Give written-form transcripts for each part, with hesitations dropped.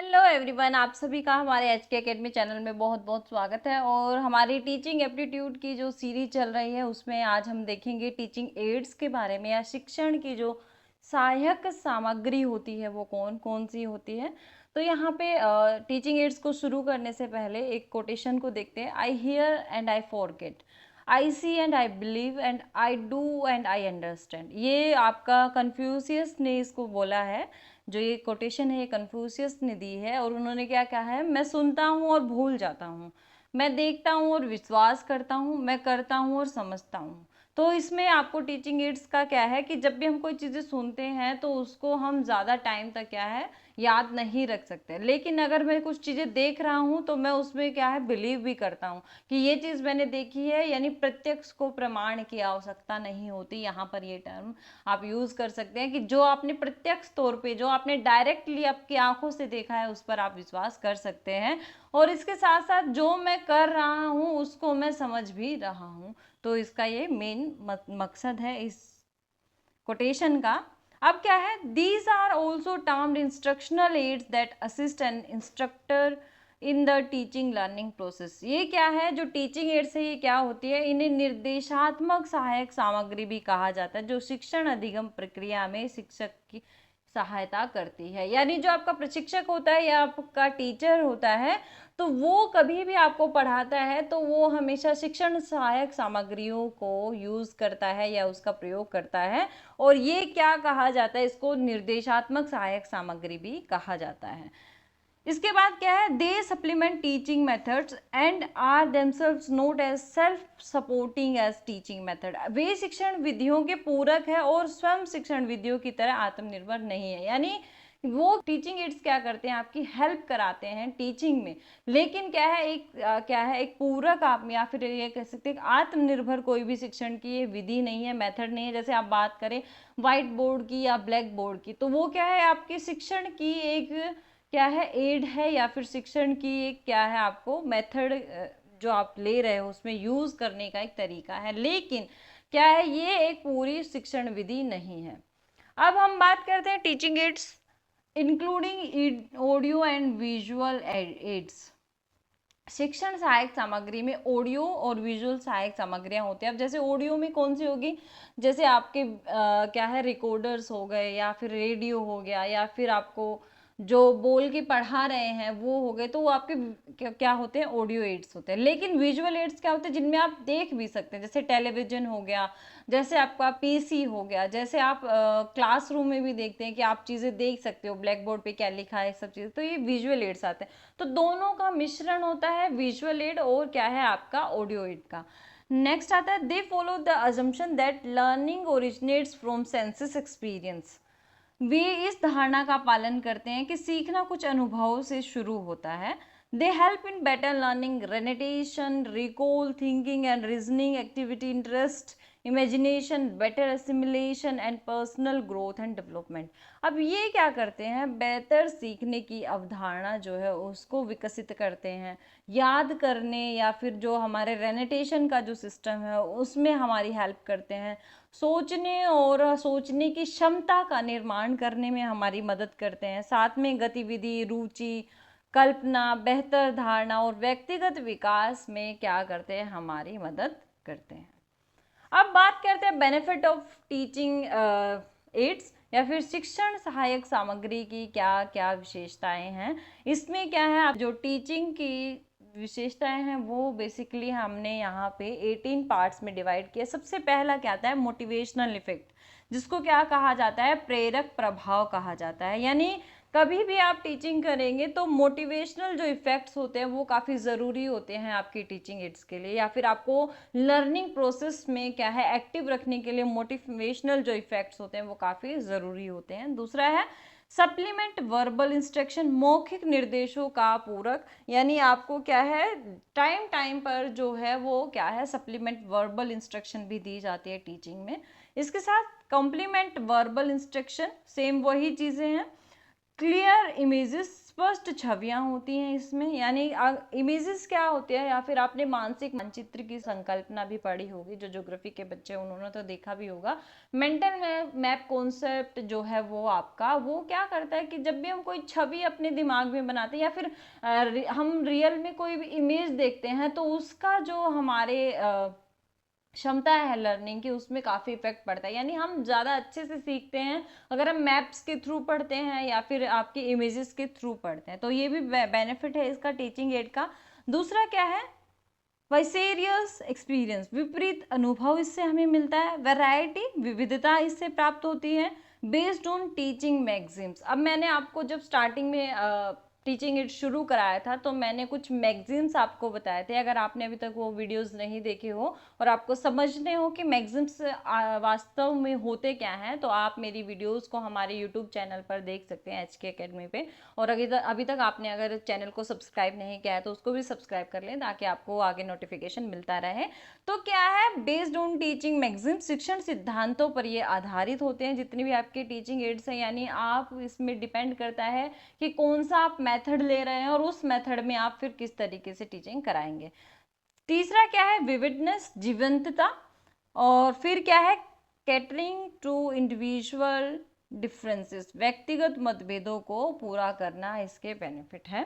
Hello everyone, आप सभी का हमारे एच के अकेडमी चैनल में बहुत बहुत स्वागत है। और हमारी टीचिंग एप्टीट्यूड की जो सीरीज चल रही है उसमें आज हम देखेंगे टीचिंग एड्स के बारे में, या शिक्षण की जो सहायक सामग्री होती है वो कौन कौन सी होती है। तो यहाँ पे टीचिंग एड्स को शुरू करने से पहले एक कोटेशन को देखते हैं। I hear and I forget, I see and I believe and I do and I understand. ये आपका कन्फ्यूशियस ने इसको बोला है। जो ये कोटेशन है ये कन्फ्यूशियस ने दी है, और उन्होंने क्या कहा है, मैं सुनता हूँ और भूल जाता हूँ, मैं देखता हूँ और विश्वास करता हूँ, मैं करता हूँ और समझता हूँ। तो इसमें आपको टीचिंग एड्स का क्या है कि जब भी हम कोई चीज़ें सुनते हैं तो उसको हम ज़्यादा टाइम तक क्या है याद नहीं रख सकते, लेकिन अगर मैं कुछ चीज़ें देख रहा हूँ तो मैं उसमें क्या है बिलीव भी करता हूँ कि ये चीज़ मैंने देखी है। यानी प्रत्यक्ष को प्रमाण की आवश्यकता नहीं होती। यहाँ पर ये टर्म आप यूज़ कर सकते हैं कि जो आपने प्रत्यक्ष तौर पे, जो आपने डायरेक्टली आपकी आंखों से देखा है उस पर आप विश्वास कर सकते हैं, और इसके साथ साथ जो मैं कर रहा हूँ उसको मैं समझ भी रहा हूँ। तो इसका ये मेन मकसद है इस कोटेशन का। अब क्या है, these are also termed instructional aids that assist an instructor in the teaching learning process. ये क्या है, जो टीचिंग एड्स है ये क्या होती है, इन्हें निर्देशात्मक सहायक सामग्री भी कहा जाता है, जो शिक्षण अधिगम प्रक्रिया में शिक्षक की सहायता करती है। यानी जो आपका प्रशिक्षक होता है या आपका टीचर होता है, तो वो कभी भी आपको पढ़ाता है तो वो हमेशा शिक्षण सहायक सामग्रियों को यूज करता है या उसका प्रयोग करता है। और ये क्या कहा जाता है, इसको निर्देशात्मक सहायक सामग्री भी कहा जाता है। इसके बाद क्या है, they supplement teaching methods and are themselves not as self supporting as teaching method. वे शिक्षण विधियों के पूरक है और स्वयं शिक्षण विधियों की तरह आत्मनिर्भर नहीं है। यानी वो टीचिंग एड्स क्या करते हैं, आपकी हेल्प कराते हैं टीचिंग में, लेकिन क्या है एक पूरक आप या फिर ये कह सकते हैं आत्मनिर्भर कोई भी शिक्षण की ये विधि नहीं है, मेथड नहीं है। जैसे आप बात करें व्हाइट बोर्ड की या ब्लैक बोर्ड की, तो वो क्या है आपके शिक्षण की एक क्या है एड है, या फिर शिक्षण की एक क्या है आपको मेथड जो आप ले रहे हो उसमें यूज करने का एक तरीका है, लेकिन क्या है ये एक पूरी शिक्षण विधि नहीं है। अब हम बात करते हैं teaching ads including audio and visual aids. शिक्षण सहायक सामग्री में ऑडियो और विजुअल सहायक सामग्रियां होती हैं। अब जैसे ऑडियो में कौन सी होगी, जैसे आपके क्या है रिकॉर्डर्स हो गए, या फिर रेडियो हो गया, या फिर आपको जो बोल के पढ़ा रहे हैं वो हो गए, तो वो आपके क्या होते हैं, ऑडियो एड्स होते हैं। लेकिन विजुअल एड्स क्या होते हैं, जिनमें आप देख भी सकते हैं, जैसे टेलीविजन हो गया, जैसे आपका पीसी हो गया, जैसे आप क्लासरूम में भी देखते हैं कि आप चीज़ें देख सकते हो ब्लैक बोर्ड पे क्या लिखा है, सब चीज़ें, तो ये विजुअल एड्स आते हैं। तो दोनों का मिश्रण होता है, विजुअल एड और क्या है आपका ऑडियो एड का। नेक्स्ट आता है, they follow the assumption that learning originates from senses experience. वे इस धारणा का पालन करते हैं कि सीखना कुछ अनुभवों से शुरू होता है। They help in better learning, retention, recall, thinking and reasoning activity, interest, imagination, better assimilation and personal growth and development. अब ये क्या करते हैं, बेहतर सीखने की अवधारणा जो है उसको विकसित करते हैं, याद करने या फिर जो हमारे रेनिटेशन का जो सिस्टम है उसमें हमारी हेल्प करते हैं, सोचने और सोचने की क्षमता का निर्माण करने में हमारी मदद करते हैं, साथ में गतिविधि, रुचि, कल्पना, बेहतर धारणा और व्यक्तिगत विकास में क्या करते हैं, हमारी मदद करते हैं। अब बात करते हैं बेनिफिट ऑफ टीचिंग एड्स या फिर शिक्षण सहायक सामग्री की क्या क्या विशेषताएं हैं। इसमें क्या है, जो टीचिंग की विशेषताएं हैं वो बेसिकली हमने यहाँ पे 18 पार्ट्स में डिवाइड किया। सबसे पहला क्या आता है, मोटिवेशनल इफेक्ट, जिसको क्या कहा जाता है, प्रेरक प्रभाव कहा जाता है। यानी कभी भी आप टीचिंग करेंगे तो मोटिवेशनल जो इफेक्ट्स होते हैं वो काफ़ी ज़रूरी होते हैं आपकी टीचिंग एड्स के लिए, या फिर आपको लर्निंग प्रोसेस में क्या है एक्टिव रखने के लिए मोटिवेशनल जो इफेक्ट्स होते हैं वो काफ़ी ज़रूरी होते हैं। दूसरा है सप्लीमेंट वर्बल इंस्ट्रक्शन, मौखिक निर्देशों का पूरक। यानी आपको क्या है टाइम टाइम पर जो है वो क्या है सप्लीमेंट वर्बल इंस्ट्रक्शन भी दी जाती है टीचिंग में। इसके साथ कॉम्प्लीमेंट वर्बल इंस्ट्रक्शन, सेम वही चीज़ें हैं। क्लियर इमेजेस स्पष्ट छवियां होती हैं इसमें, यानी इमेजेस क्या होते हैं, या फिर आपने मानसिक मानचित्र की संकल्पना भी पढ़ी होगी, जो ज्योग्राफी के बच्चे उन्होंने तो देखा भी होगा। मेंटल मैप कॉन्सेप्ट जो है वो आपका वो क्या करता है कि जब भी हम कोई छवि अपने दिमाग में बनाते हैं या फिर हम रियल में कोई भी इमेज देखते हैं तो उसका जो हमारे क्षमता है लर्निंग की उसमें काफ़ी इफेक्ट पड़ता है, यानी हम ज़्यादा अच्छे से सीखते हैं अगर हम मैप्स के थ्रू पढ़ते हैं या फिर आपके इमेजेस के थ्रू पढ़ते हैं। तो ये भी बेनिफिट है इसका टीचिंग एड का। दूसरा क्या है, वाइसेरियस एक्सपीरियंस, विपरीत अनुभव इससे हमें मिलता है। वैरायटी, विविधता इससे प्राप्त होती है। बेस्ड ऑन टीचिंग मैगजीन्स, अब मैंने आपको जब स्टार्टिंग में टीचिंग इट शुरू कराया था तो मैंने कुछ मैगजीन्स आपको बताए थे। अगर आपने अभी तक वो वीडियोस नहीं देखे हो और आपको समझने हो कि मैगजीन्स वास्तव में होते क्या हैं, तो आप मेरी वीडियोस को हमारे यूट्यूब चैनल पर देख सकते हैं HK अकेडमी पे। और अभी तक आपने अगर चैनल को सब्सक्राइब नहीं किया है तो उसको भी सब्सक्राइब कर लें ताकि आपको आगे नोटिफिकेशन मिलता रहे। तो क्या है, बेस्ड ऑन टीचिंग मैगजीन, शिक्षण सिद्धांतों पर ये आधारित होते हैं जितनी भी आपके टीचिंग एड्स हैं, यानी आप इसमें डिपेंड करता है कि कौन सा आप मेथड ले रहे हैं और उस मेथड में आप फिर किस तरीके से टीचिंग कराएंगे। तीसरा क्या है, विविडनेस, जीवंतता। और फिर क्या है, कैटरिंग टू इंडिविजुअल डिफरेंसेस, व्यक्तिगत मतभेदों को पूरा करना इसके बेनिफिट है।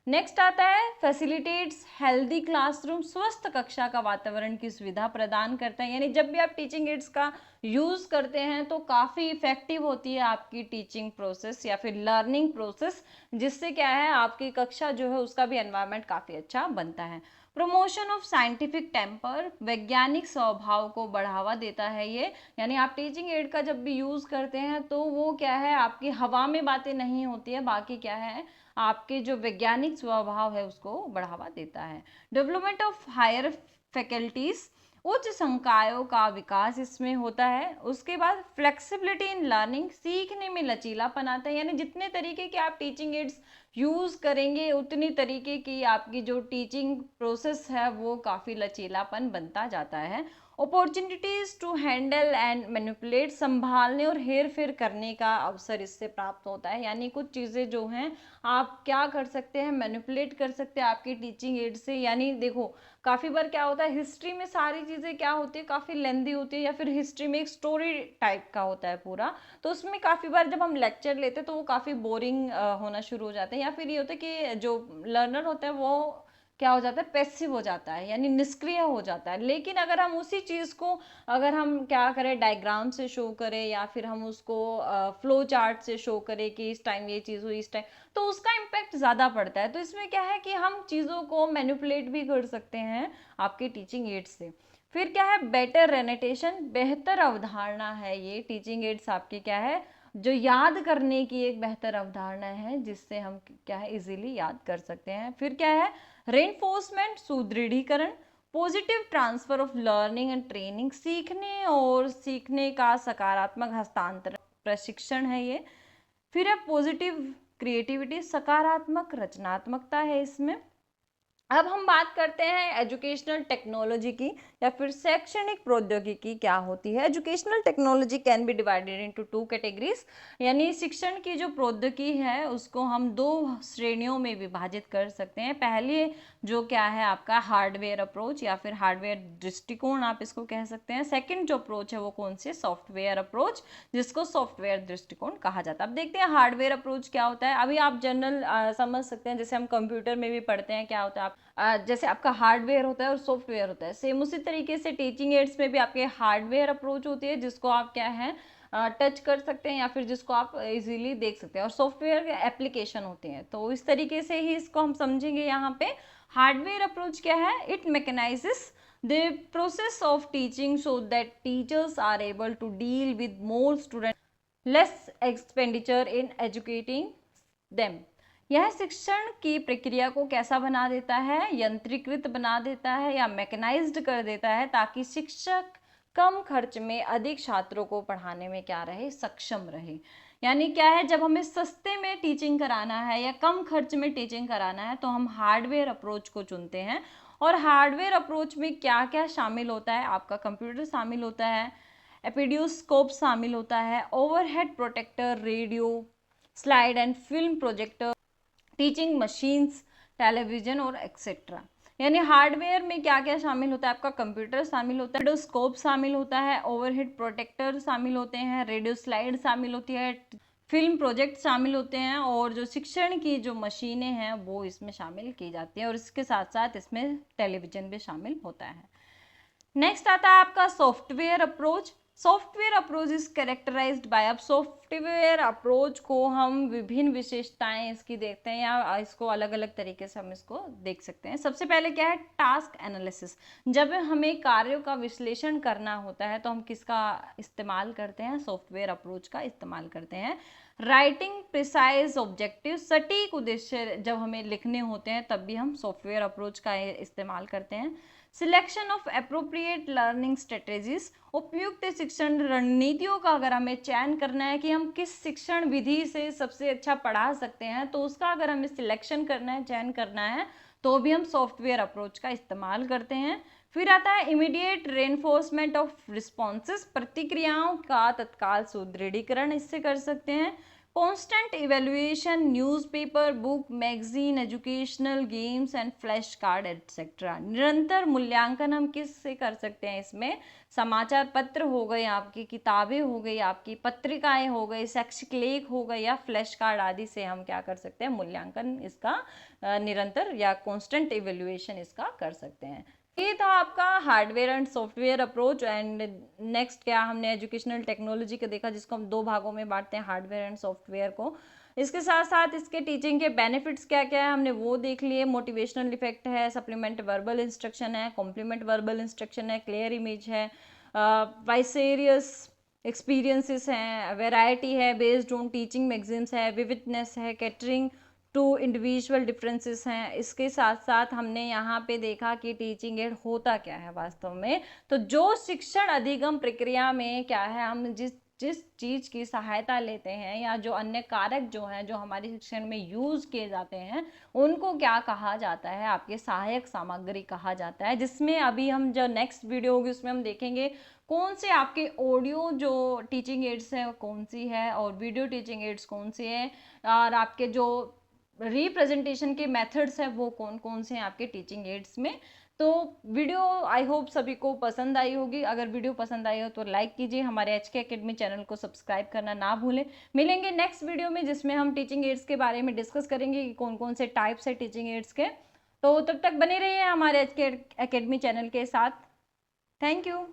नेक्स्ट आता है फैसिलिटेट्स हेल्दी क्लासरूम, स्वस्थ कक्षा का वातावरण की सुविधा प्रदान करता है, यानी जब भी आप टीचिंग एड्स का यूज करते हैं तो काफी इफेक्टिव होती है आपकी टीचिंग प्रोसेस या फिर लर्निंग प्रोसेस, जिससे क्या है आपकी कक्षा जो है उसका भी एनवायरनमेंट काफी अच्छा बनता है। प्रमोशन ऑफ साइंटिफिक टेम्पर, वैज्ञानिक स्वभाव को बढ़ावा देता है ये, यानी आप टीचिंग एड का जब भी यूज करते हैं तो वो क्या है आपकी हवा में बातें नहीं होती है, बाकी क्या है आपके जो वैज्ञानिक स्वभाव है उसको बढ़ावा देता है। डेवलपमेंट ऑफ हायर फैकल्टीज, उच्च संकायों का विकास इसमें होता है। उसके बाद फ्लेक्सिबिलिटी इन लर्निंग, सीखने में लचीलापन आता है, यानी जितने तरीके के आप टीचिंग एड्स यूज करेंगे उतनी तरीके की आपकी जो टीचिंग प्रोसेस है वो काफी लचीलापन बनता जाता है। Opportunities to handle and manipulate, संभालने और हेर फेर करने का अवसर इससे प्राप्त होता है, यानी कुछ चीज़ें जो हैं आप क्या कर सकते हैं, मैनिपुलेट कर सकते हैं आपकी टीचिंग एड से। यानी देखो काफ़ी बार क्या होता है हिस्ट्री में सारी चीज़ें क्या होती है काफ़ी लेंदी होती है, या फिर हिस्ट्री में एक स्टोरी टाइप का होता है पूरा, तो उसमें काफ़ी बार जब हम लेक्चर लेते हैं तो वो काफ़ी बोरिंग होना शुरू हो जाता है, या फिर ये होता है कि जो लर्नर होता है वो क्या हो जाता है, पैसिव हो जाता है, यानी निष्क्रिय हो जाता है। लेकिन अगर हम उसी चीज़ को अगर हम क्या करें डायग्राम से शो करें या फिर हम उसको फ्लो चार्ट से शो करें कि इस टाइम ये चीज़ हुई इस टाइम, तो उसका इम्पैक्ट ज़्यादा पड़ता है। तो इसमें क्या है कि हम चीज़ों को मैनिपुलेट भी कर सकते हैं आपके टीचिंग एड्स से। फिर क्या है, बेटर रेनेटेशन, बेहतर अवधारणा है ये टीचिंग एड्स आपकी क्या है जो याद करने की एक बेहतर अवधारणा है, जिससे हम क्या है इजीली याद कर सकते हैं। फिर क्या है, रेनफोर्समेंट, सुदृढ़ीकरण, positive transfer of learning and training, सीखने और सीखने का सकारात्मक हस्तांतरण प्रशिक्षण है ये। फिर है पॉजिटिव क्रिएटिविटी, सकारात्मक रचनात्मकता है इसमें। अब हम बात करते हैं एजुकेशनल टेक्नोलॉजी की या फिर शैक्षणिक प्रौद्योगिकी क्या होती है। Educational technology can be divided into 2 categories, यानी शिक्षण की जो प्रौद्योगिकी है उसको हम 2 श्रेणियों में विभाजित कर सकते हैं। पहले जो क्या है आपका हार्डवेयर अप्रोच या फिर हार्डवेयर दृष्टिकोण आप इसको कह सकते हैं। सेकंड जो अप्रोच है वो कौन सी, सॉफ्टवेयर अप्रोच, जिसको सॉफ्टवेयर दृष्टिकोण कहा जाता है। अब देखते हैं हार्डवेयर अप्रोच क्या होता है। अभी आप जनरल समझ सकते हैं, जैसे हम कंप्यूटर में भी पढ़ते हैं क्या होता है जैसे आपका हार्डवेयर होता है और सॉफ्टवेयर होता है, सेम उसी तरीके से टीचिंग एड्स में भी आपके हार्डवेयर अप्रोच होती है जिसको आप क्या है टच कर सकते हैं या फिर जिसको आप इजीली देख सकते हैं, और सॉफ्टवेयर एप्लीकेशन होते हैं। तो इस तरीके से ही इसको हम समझेंगे यहाँ पे। हार्डवेयर अप्रोच क्या है, it मैकेनाइजेस the process of teaching so that teachers are able to deal with more students, less expenditure in educating them। यह शिक्षण की प्रक्रिया को कैसा बना देता है, यंत्रीकृत बना देता है या मैकेनाइज्ड कर देता है, ताकि शिक्षक कम खर्च में अधिक छात्रों को पढ़ाने में क्या रहे, सक्षम रहे। यानी क्या है, जब हमें सस्ते में टीचिंग कराना है या कम खर्च में टीचिंग कराना है तो हम हार्डवेयर अप्रोच को चुनते हैं। और हार्डवेयर अप्रोच में क्या क्या शामिल होता है, आपका कंप्यूटर शामिल होता है, एपिडियोस्कोप शामिल होता है, overhead projector, radio, slide and film projector, teaching machines, television और एक्सेट्रा। यानी हार्डवेयर में क्या क्या शामिल होता है, आपका कंप्यूटर शामिल होता है, रेडियोस्कोप शामिल होता है, ओवरहेड प्रोटेक्टर शामिल होते हैं, रेडियो स्लाइड शामिल होती है, फिल्म प्रोजेक्ट शामिल होते हैं, और जो शिक्षण की जो मशीनें हैं वो इसमें शामिल की जाती हैं, और इसके साथ साथ इसमें टेलीविजन भी शामिल होता है। नेक्स्ट आता है आपका software approach. Software approach is characterized by, अब सॉफ्टवेयर अप्रोच को हम विभिन्न विशेषताएं इसकी देखते हैं, या इसको अलग अलग तरीके से हम इसको देख सकते हैं। सबसे पहले क्या है, टास्क एनालिसिस। जब हमें कार्यों का विश्लेषण करना होता है तो हम किसका इस्तेमाल करते हैं, सॉफ्टवेयर अप्रोच का इस्तेमाल करते हैं। राइटिंग प्रिसाइज ऑब्जेक्टिव, सटीक उद्देश्य जब हमें लिखने होते हैं तब भी हम सॉफ्टवेयर अप्रोच का इस्तेमाल करते हैं। Selection of appropriate learning strategies, उपयुक्त शिक्षण रणनीतियों का अगर हमें चयन करना है कि हम किस शिक्षण विधि से सबसे अच्छा पढ़ा सकते हैं, तो उसका अगर हमें सिलेक्शन करना है, चयन करना है, तो भी हम सॉफ्टवेयर अप्रोच का इस्तेमाल करते हैं। फिर आता है इमीडिएट रेनफोर्समेंट ऑफ रिस्पॉन्सेस, प्रतिक्रियाओं का तत्काल सुदृढ़ीकरण इससे कर सकते हैं। Constant evaluation, newspaper, book, magazine, educational, games and flash card etcetera. निरंतर मूल्यांकन हम किस से कर सकते हैं, इसमें समाचार पत्र हो गए, आपकी किताबें हो गई, आपकी पत्रिकाएं हो गई, शैक्षिक लेख हो गए, या फ्लैश कार्ड आदि से हम क्या कर सकते हैं, मूल्यांकन इसका निरंतर या कॉन्स्टेंट इवेल्युएशन इसका कर सकते हैं। ये था आपका hardware and software approach. And next क्या हमने एजुकेशनल टेक्नोलॉजी को देखा, जिसको हम दो भागों में बांटते हैं, हार्डवेयर एंड सॉफ्टवेयर को। इसके साथ साथ इसके टीचिंग के बेनिफिट्स क्या क्या है हमने वो देख लिए। मोटिवेशनल इफेक्ट है, सप्लीमेंट वर्बल इंस्ट्रक्शन है, कॉम्प्लीमेंट वर्बल इंस्ट्रक्शन है, क्लियर इमेज है, वाइसेरियस एक्सपीरियंसेस हैं, वेराइटी है, बेस्ड ऑन टीचिंग मैगजीन्स है, विविडनेस है, कैटरिंग टू इंडिविजुअल डिफरेंसेस हैं। इसके साथ साथ हमने यहाँ पे देखा कि टीचिंग एड होता क्या है वास्तव में। तो जो शिक्षण अधिगम प्रक्रिया में क्या है, हम जिस जिस चीज़ की सहायता लेते हैं, या जो अन्य कारक जो हैं जो हमारे शिक्षण में यूज़ किए जाते हैं, उनको क्या कहा जाता है, आपके सहायक सामग्री कहा जाता है। जिसमें अभी हम जो नेक्स्ट वीडियो होगी उसमें हम देखेंगे कौन से आपके ऑडियो जो टीचिंग एड्स हैं कौन सी है, और वीडियो टीचिंग एड्स कौन सी है, और आपके जो रिप्रेजेंटेशन के मेथड्स हैं वो कौन कौन से हैं आपके टीचिंग एड्स में। तो वीडियो आई होप सभी को पसंद आई होगी। अगर वीडियो पसंद आई हो तो लाइक कीजिए, हमारे एचके एकेडमी चैनल को सब्सक्राइब करना ना भूलें। मिलेंगे नेक्स्ट वीडियो में जिसमें हम टीचिंग एड्स के बारे में डिस्कस करेंगे कि कौन कौन से टाइप्स है टीचिंग एड्स के। तो तब तक बने रहिए हमारे एचके एकेडमी चैनल के साथ। Thank you.